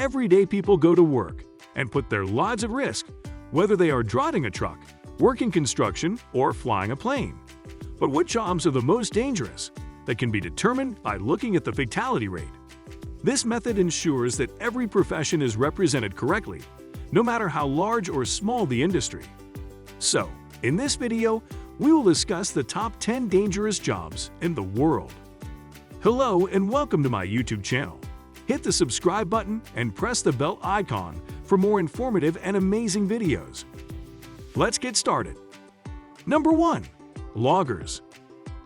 everyday people go to work and put their lives at risk, whether they are driving a truck, working construction, or flying a plane. But what jobs are the most dangerous? That can be determined by looking at the fatality rate. This method ensures that every profession is represented correctly, no matter how large or small the industry. So, in this video, we will discuss the top 10 dangerous jobs in the world. Hello and welcome to my YouTube channel. Hit the subscribe button and press the bell icon for more informative and amazing videos. Let's get started. Number 1. Loggers.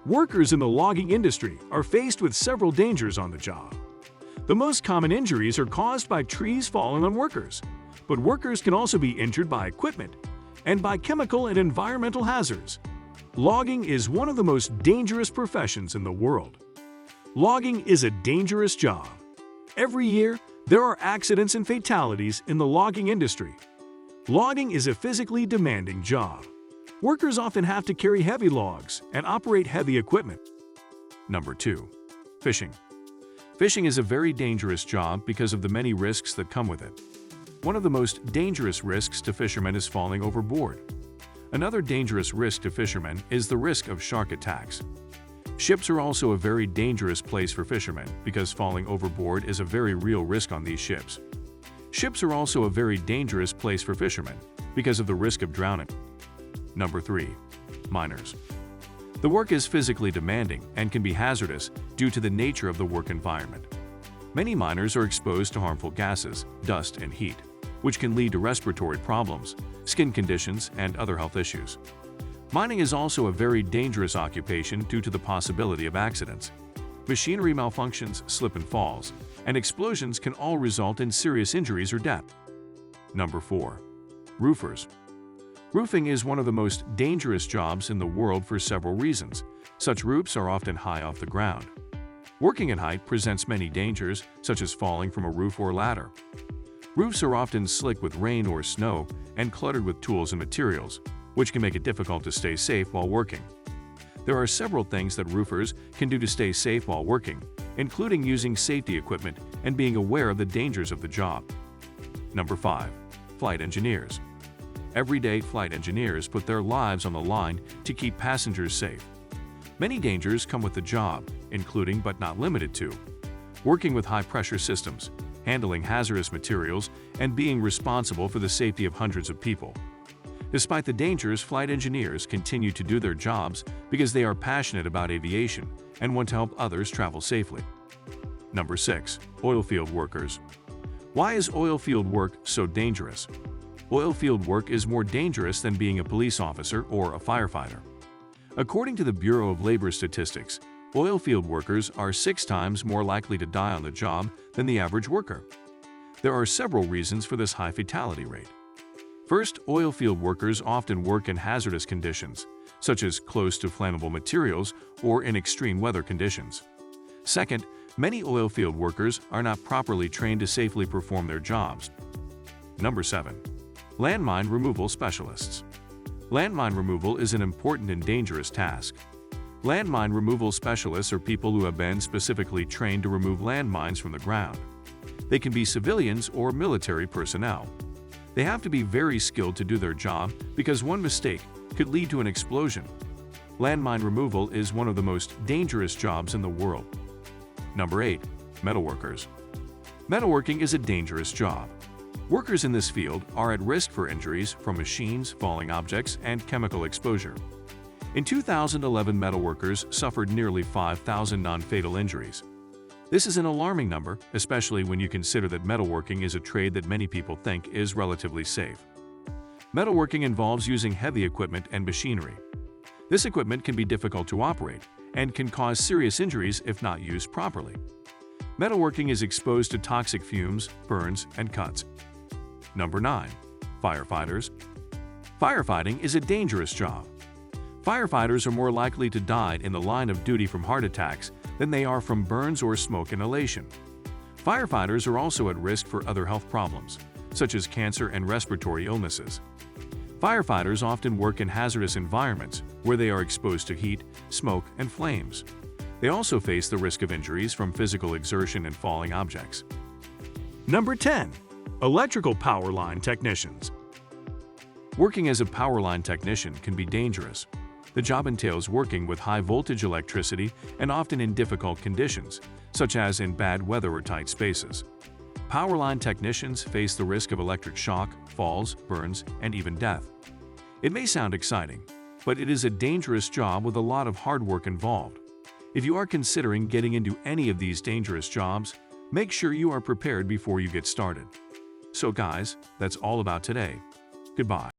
Workers in the logging industry are faced with several dangers on the job. The most common injuries are caused by trees falling on workers, but workers can also be injured by equipment and by chemical and environmental hazards. Logging is one of the most dangerous professions in the world. Logging is a dangerous job. Every year, there are accidents and fatalities in the logging industry. Logging is a physically demanding job. Workers often have to carry heavy logs and operate heavy equipment. Number 2. Fishing. Fishing is a very dangerous job because of the many risks that come with it. One of the most dangerous risks to fishermen is falling overboard. Another dangerous risk to fishermen is the risk of shark attacks. Ships are also a very dangerous place for fishermen because falling overboard is a very real risk on these ships. Ships are also a very dangerous place for fishermen because of the risk of drowning. Number 3. Miners. The work is physically demanding and can be hazardous due to the nature of the work environment. Many miners are exposed to harmful gases, dust, and heat, which can lead to respiratory problems, skin conditions, and other health issues. Mining is also a very dangerous occupation due to the possibility of accidents. Machinery malfunctions, slip and falls, and explosions can all result in serious injuries or death. Number 4. Roofers. Roofing is one of the most dangerous jobs in the world for several reasons. Such roofs are often high off the ground. Working at height presents many dangers, such as falling from a roof or ladder. Roofs are often slick with rain or snow and cluttered with tools and materials, which can make it difficult to stay safe while working. There are several things that roofers can do to stay safe while working, including using safety equipment and being aware of the dangers of the job. Number 5. Flight engineers. Every day, flight engineers put their lives on the line to keep passengers safe. Many dangers come with the job, including but not limited to working with high-pressure systems, handling hazardous materials, and being responsible for the safety of hundreds of people. Despite the dangers, flight engineers continue to do their jobs because they are passionate about aviation and want to help others travel safely. Number 6. Oilfield workers. Why is oilfield work so dangerous? Oilfield work is more dangerous than being a police officer or a firefighter. According to the Bureau of Labor Statistics, oilfield workers are 6 times more likely to die on the job than the average worker. There are several reasons for this high fatality rate. First, oilfield workers often work in hazardous conditions, such as close to flammable materials or in extreme weather conditions. Second, many oilfield workers are not properly trained to safely perform their jobs. Number 7. Landmine removal specialists. Landmine removal is an important and dangerous task. Landmine removal specialists are people who have been specifically trained to remove landmines from the ground. They can be civilians or military personnel. They have to be very skilled to do their job because one mistake could lead to an explosion. Landmine removal is one of the most dangerous jobs in the world. Number 8. Metalworkers. Metalworking is a dangerous job. Workers in this field are at risk for injuries from machines, falling objects, and chemical exposure. In 2011, metalworkers suffered nearly 5,000 non-fatal injuries. This is an alarming number, especially when you consider that metalworking is a trade that many people think is relatively safe. Metalworking involves using heavy equipment and machinery. This equipment can be difficult to operate and can cause serious injuries if not used properly. Metalworking is exposed to toxic fumes, burns, and cuts. Number 9. Firefighters. Firefighting is a dangerous job. Firefighters are more likely to die in the line of duty from heart attacks than they are from burns or smoke inhalation. Firefighters are also at risk for other health problems, such as cancer and respiratory illnesses. Firefighters often work in hazardous environments where they are exposed to heat, smoke, and flames. They also face the risk of injuries from physical exertion and falling objects. Number 10. Electrical power line technicians. Working as a power line technician can be dangerous. The job entails working with high-voltage electricity and often in difficult conditions, such as in bad weather or tight spaces. Power line technicians face the risk of electric shock, falls, burns, and even death. It may sound exciting, but it is a dangerous job with a lot of hard work involved. If you are considering getting into any of these dangerous jobs, make sure you are prepared before you get started. So guys, that's all about today. Goodbye.